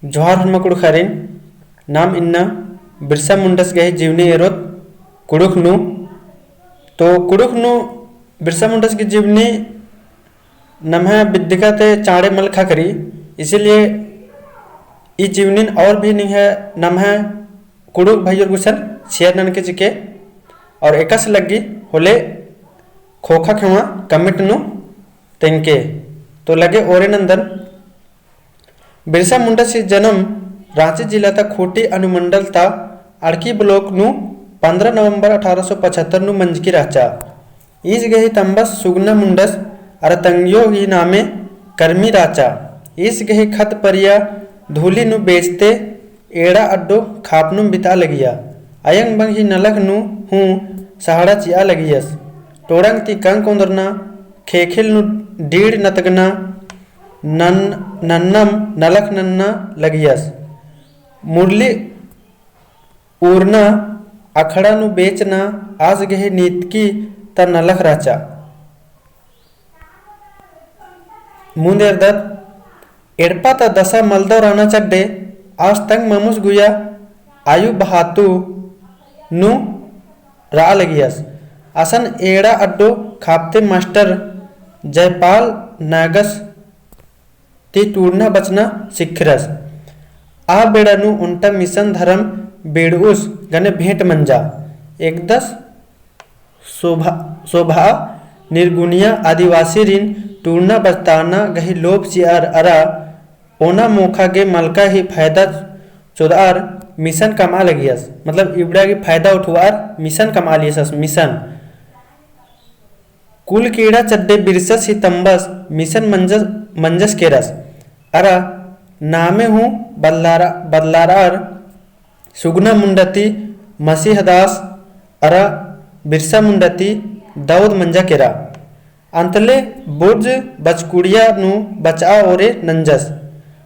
जोहार हन्मा कुड़ुखारिन नाम इन्ना बिरसा मुंडस गहे जीवनी एरोत कुड़ुखनु। तो कुड़ुखनु बिरसा मुंडस की जीवनी नम्हा विद्यका ते चाड़े मलखा करी, इसीलिए ई जीवनीन और भी नहीं है नम्हा कुड़ुक भाइयों गुसर शेयर नन के चिके और एकस लगी होले खोखा खेवा कमिट नु तेंके तो लगे ओरे नंदन। बिरसा मुंडा से जन्म रांची जिला ता खोटी अनुमंडल ता अड़की ब्लॉक नु 15 नवंबर 1875 नु मंजकी राचा इस गही तंबस सुगना मुंडस अरतंगियो ही नामे कर्मी राचा इस गही खत परिया धूली नु बेचते एड़ा अड्डो खापनु बिता लगिया अयंग बंग ही नलक नु हूँ सहाड़ा चिया लगियस टोड़ंग ती कंक उंदरना खेखिल नु डीड़ नतगना नन्नम नलक नन्ना लगियस मुरली ऊरना अखड़ा नु बेचना आज गहे नीतकी त नलक राचा मुंदेर दत एड़पा त दशा मलदो राना चड्डे आज तंग ममुस गुया आयु बहातु नु रा लगियस असन एड़ा अड्डो खापते मास्टर जयपाल नागस ती टूरना बचना सिखरस आ बेड़ा नु उनटा मिशन धर्म बेड़उस गने भेंट मंजा एकदस शोभा निर्गुणिया आदिवासी रिन टूरना बचताना गही लोभ चियार अरा ओना मोखा के मलका ही फायदा चौदार मिशन कमा लगियस मतलब इबड़ा की फायदा उठवार मिशन कमा लियस मिशन कुल कीड़ा चड्डे बिरसस ही तंबस मिशन मंजस के रस अरा नामे हूँ बदलारार सुगना मुंडती मसीहदास अरा बिरसा मुंडती दाऊद मंजा केरा अंतले बुर्ज बचकुड़िया नु बचा ओरे नंजस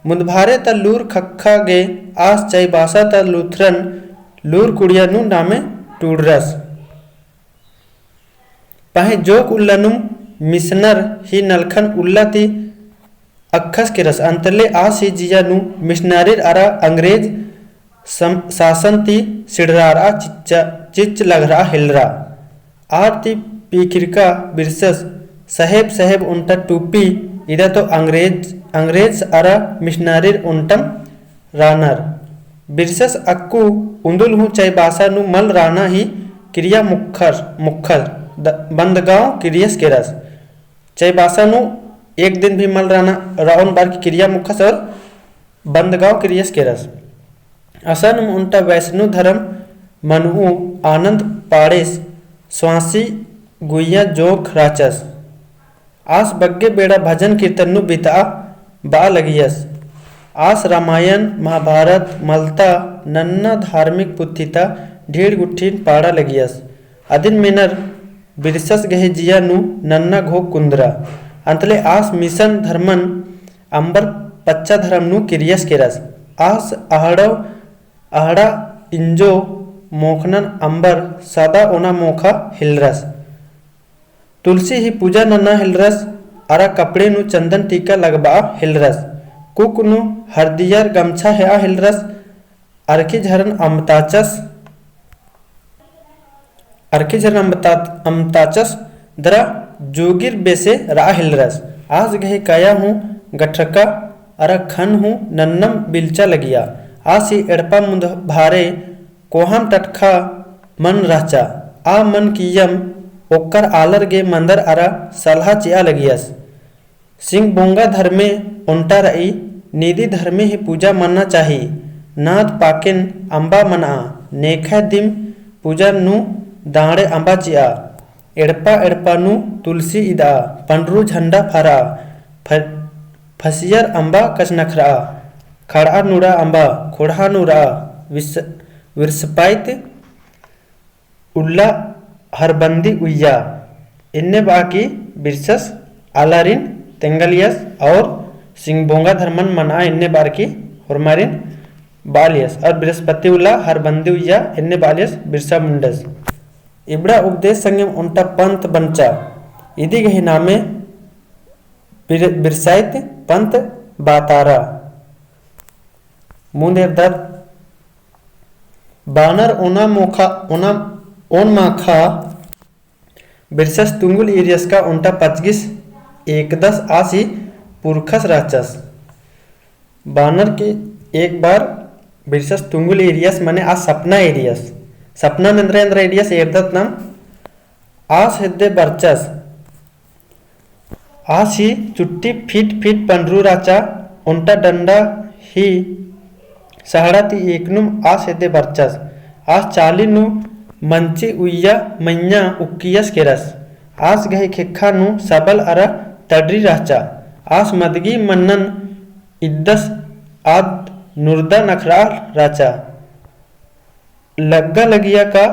मुदभारे त लूर खक्खा गे आस चई बासा त लूथरन लूर कुड़िया नु नामे टूडरस पाहे जोक उल्लनुम मिशनर ही नलखन उल्लाती अखस के रस अंतले आस ही जिया नु मिशनरीर अरा अंग्रेज शासन ती सिडरारा चिच लगरा हिलरा आरती पीकिरका बिरसस साहेब उनटा टूपी इदा तो अंग्रेज अरा मिशनरीर उनटम रानर बिरसस अक्कू उंदुल हूँ चय बासा नु मल राना ही क्रिया मुखर बंदगांव क्रियस के रस चय बासा नु एक दिन भी मल राना राउन बार की क्रिया मुखस और बंदगांव क्रियस के रस असन उनटा वैष्णु धर्म मनु आनंद पाड़ेस स्वासी गुइया जोख राचस आस बग्गे बेड़ा भजन कीर्तन नु बिता बा लगियस आस रामायण महाभारत मलता नन्ना धार्मिक पुथिता ढीड़ गुट्ठीन पाड़ा लगियस अदिन मिनर बिरसस गहे जिया नु नन्ना घो कुंदरा अंतले आस मिशन धर्मन अंबर पच्चा धर्म नु किरियस के रस आस आहड़ा इंजो मोखनन अंबर सदा ओना मोखा हिलरस तुलसी ही पूजा नन्ना हिलरस अरा कपड़े नु चंदन टीका लगबा हिलरस कुक नु हरदियर गमछा है हिलरस अर्की झरन अमताचस दरा जोगिर बेसे रा हिलरस आज गहे काया हूँ गठका अरा खन हूँ नन्नम बिलचा लगिया आस ही एड़पा मुंद भारे कोहम टटखा मन राचा आ मन कियम ओकर आलर गे मंदर अरा सलहा चिया लगियस सिंह बोंगा धर्मे उन्टा रई निधि धर्मे ही पूजा मनना चाही नाथ पाकिन अंबा मना नेखा दिम पूजा नु दाड़े अंबा चिया एड़पा नु तुलसी इदा पंडरू झंडा फरा फसियर अंबा कसनखरा खड़ा नुरा अंबा खोड़ा नुरा विरसपाइत उल्ला हरबंदी उಯ್या इन्ने बाकी बिरसस आलारिन तेंगलियस और सिंगबोंगा धर्मन मना इन्ने बार की हरमारिन बालियस और बृहस्पति उल्ला हरबंदी उಯ್या इन्ने बालियस बिरसा मुंडस इबड़ा उपदेश संगम उनटा पंत बंचा इदी गही नामे बिरसाइत पंत बातारा मुंदेर दर बानर ओना मोखा ओना ओन माखा बिरसस तुंगुल एरियस का उन्टा पचगिस एकदस आसी पुरखस राचस। बानर के एक बार बिरसस तुंगुल एरियस मने आ सपना एरियस सपना नंद्रेंद्र एरियस एर्दत नाम आस हेद्दे बरचस आसी चुट्टी फिट फिट पंड्रू राचा उन्टा डंडा ही सहाड़ा ती एकनुम आस हेद्दे बरचस आस चाली नु मंची उయ్య मन्या उक्कियस केरस आस गहे खेखा नु सबल अरा तडरी राचा आस मदगी मन्नन इद्दस आद नुरदा नखरा राचा लग्गा लगिया का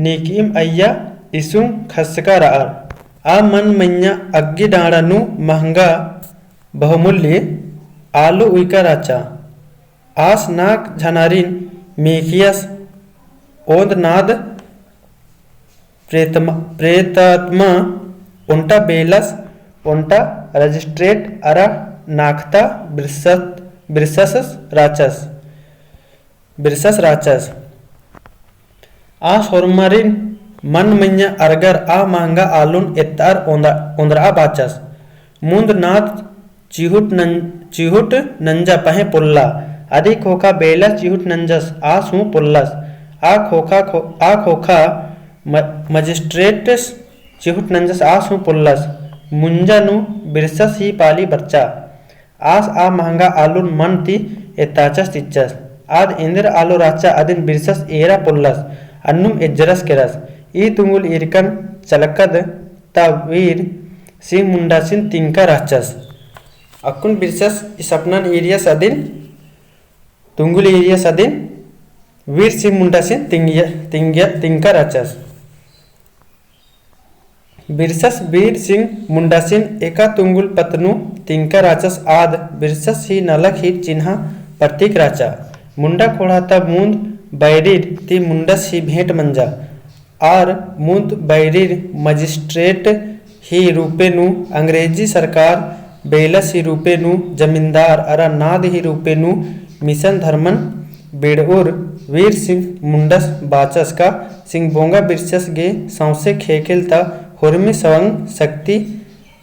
नेकीम अय्या इसुं खसका रार आ मन मन्या अग्गी डाड़ा नु महंगा बहुमूल्य आलू उइका राचा आस नाक झनारिन मेखियस ओंद नाद प्रेतात्मा उन्टा बेलस उन्टा रजिस्ट्रेट अरा नाखता बिरसस राचस आस होरमरिन मन मन्या अरगर आ महंगा आलून एत्तार ओंदरा बाचस मुंद नाद चिहुट नंजा पहे पुल्ला आदि खोखा बेलस चिहुट नंजस आस हूँ पुल्लस आ खोखा मजिस्ट्रेटस चिहुट नंजस आस हूँ पुल्लस मुंजा नु बिरसस ही पाली बच्चा आस आ महंगा आलून मन ती एताचस तिच्चस आद इंदिर आलू राचा अदिन बिरसस एरा पुल्लस अन्नुम एज्जरस केरस ई तुंगुल इरकन चलकद वीर सिंह मुंडासिन तिंका राचस अक्कुन बिरसस सपनन एरियस अदिन तुंगुल एरियस अदिन वीर सिंह मुंडासिन तिंका राचस बिरसस वीर सिंह मुंडासिन एका तुंगुल पतनु तिंका राचस आद बिरसस ही नलक ही चिन्हा प्रतीक राचा मुंडा खोड़ाता मूंद बैरीर ती मुंडस ही भेंट मंजा आर मूंद बैरीर मजिस्ट्रेट ही रूपेनु अंग्रेजी सरकार बेलस ही रूपेनु जमींदार अरा नाद ही रूपेनु मिशन धर्मन बेड़उर वीर सिंह मुंडस बाचस का सिंह बोंगा बिरसस गे सौसे खेखेलता हुर्मी सवंग शक्ति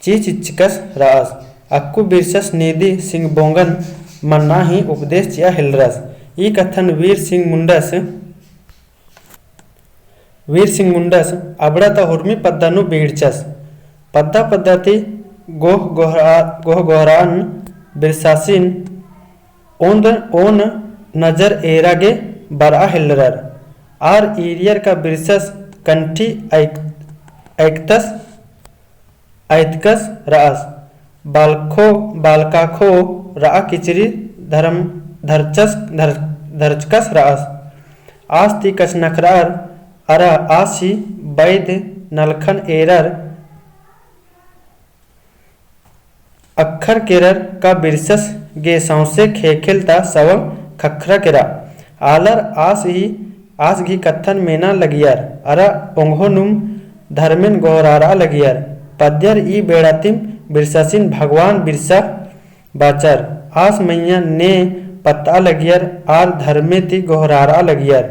चीचिचकस रास अक्कु बिरसस नेदी सिंह बोंगन मन्ना ही उपदेश चिया हिलरस ई कथन वीर सिंह मुंडस अबड़ा ता हुर्मी पद्दानु बेड़चस पद्दा पद्दाती गोह गोहरान बिरसासिन ओन नजर एरागे बरा हिलरर आर एरियर का बिरसस कंठी ऐतकस रास बालकाखो रा किचरी धरचकस रास आस ती कस नखरार अरा आसी बैद नलखन एरर अखर केरर का बिरसस गे सौसे खेखेलता सवम खखरा केरा आलर आस घी कत्थन मेना लगियार अरा ओंघोनुम धर्मेन गोहरारा लगियार पद्यर ई बेड़ातिम बिरसासिन भगवान बिरसा बाचर आस मैया ने पत्ता लगियार आर धर्मे ती गोहरारा लगियार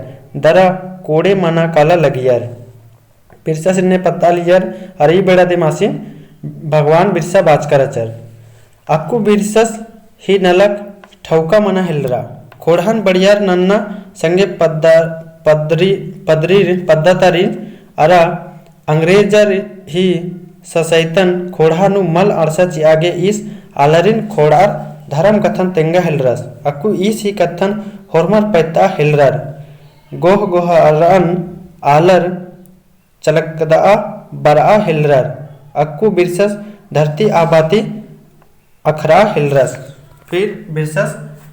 दरा कोड़े मना काला लगियार बिरसासिन ने पत्ता लियार और ई बेड़ातिम आसिन भगवान बिरसा बाचकर अचर अक्कू बिरसस ही नलक ठौका मना हिलरा खोड़हन बढ़ियार नन्ना संगे पद्धतारीन अरा अंग्रेजर ही ससैतन खोड़ानु मल अरसा चियागे इस आलरिन खोड़ार धर्म कथन तेंगा हिलरस अक्कू इस ही कथन होरमर पैता हिलरर गोहरन आलर चलकदा बरा हिलरर अक्कू बिरसस धरती आबाती अखरा हिलरस फिर बिरसस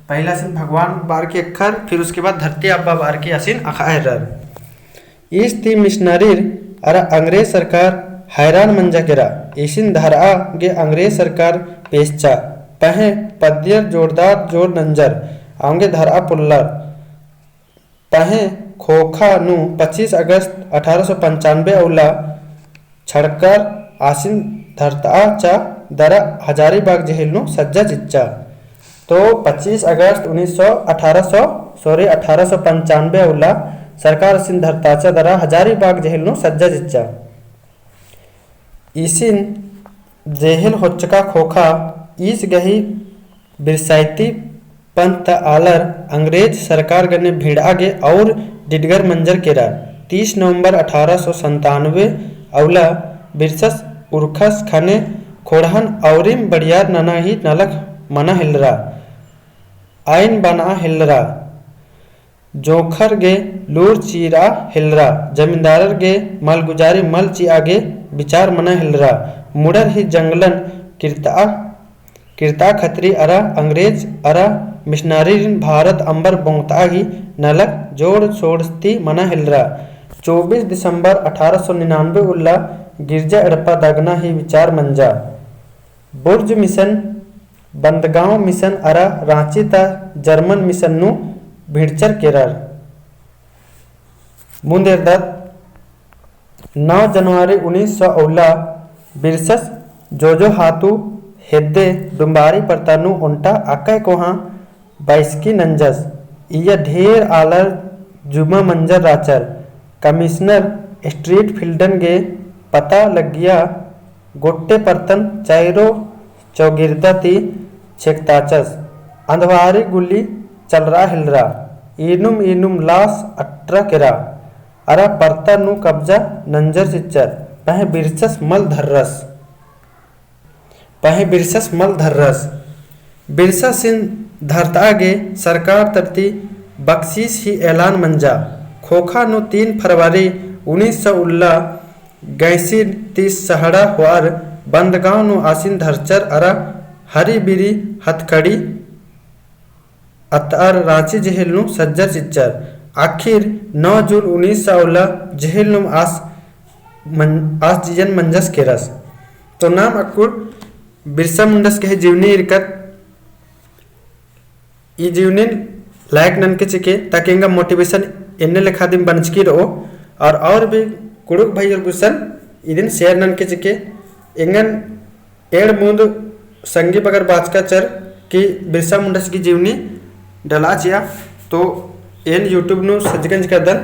पहला सिन भगवान बार के अखर फिर उसके बाद धरती आबा बार के असिन अखर इस ती मिशनरीर अरा अंग्रेज सरकार हैरान मंजा केरा इसिन धरा गे अंग्रेज सरकार पेशचा पहे पद्यर जोरदार जोर नंजर आंगे धरा पुल्लर पहे खोखा नु 25 अगस्त 1895 अवला छड़कर आसिन धरता चा दरा हजारीबाग जेहेल नु सज्जा चिच्चा तो 25 अगस्त 1895 उल्ला सरकार सिन धरताचा दरा हजारीबाग जेहेलनु सज्जा जिच्चा इसिन जेहेल होच्चका खोखा ईस गही बिरसाइती पंत आलर अंग्रेज सरकार गने भिड़ागे और डिडगर मंजर केरा 30 नवंबर 1897 अवला बिरसस उर्खस खने खोड़हन औरिम बड़ियार नना ही नलक मना हिलरा आइन बना हिलरा जोखर गे लूर चीरा हिलरा जमींदारर गे मालगुजारी मल ची आगे विचार मना हिलरा मुडर ही जंगलन किरता खतरी अरा अंग्रेज अरा मिशनारी भारत अंबर बोंगता ही नलक जोड़ सोड़ती मना हिलरा 24 दिसंबर 1899 उल्ला गिरजा एड़पा दागना ही विचार मंजा बुर्ज मिशन बंदगांव मिशन अरा रांची ता जर्मन मिशन नु भिड़चर केरर मुंदेरदत 9 जनवरी 1900 बिरसस जोजो हाथू हेद्दे डुम्बारी परतानु उंटा अक्का कोहा 22 की नंजस इया ढेर आलर जुमा मंजर राचर कमिश्नर स्ट्रीट फिल्डन गे पता लग गया गोट्टे परतन चाइरो चौगिरदा ती छेकताचस अंधवारी गुल्ली चल रहा हिलरा इनुम लास अट्रा केरा अरा परता नु कब्जा नंजर सिच्चर पहे बिरसस मल धर्रस बिरसा सिंह धरतागे सरकार तरती बख्शीश ही ऐलान मंजा खोखा नु 3 फरवरी 1916 गैसीन 30 सहड़ा हुआर बंदगांव नु आसिन धरचर अरा हरी बिरी हथकड़ी अतार रांची जेहेल नु सज्जर चिच्चर आखिर 9 जून 1916 जेहेल नु आस जीजन मंजस केरस तो नाम अकुर बिरसा मुंडस के जीवनी इरकत ई जीवनी लायक नन के चिके ताकि इंगा मोटिवेशन इन्ने लेखा दिन बनचकी रहो और भी कुड़ुक भाई और गुसन इदिन शेयर नन के चिके इंगन एड़ मुंद संगी बगर बाचका चर की बिरसा मुंडस की जीवनी डला चिया तो एन यूट्यूब नु सजगंज का दन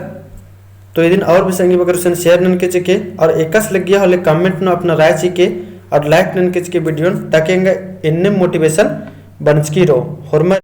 तो इदिन और भी संगी बगर सन शेयर नन के चिके और एकस लग गया होले कमेंट नु अपना राय चिके और लाइक नन के चिके वीडियो ताकि इंगा इन्ने मोटिवेशन बनचकी रहो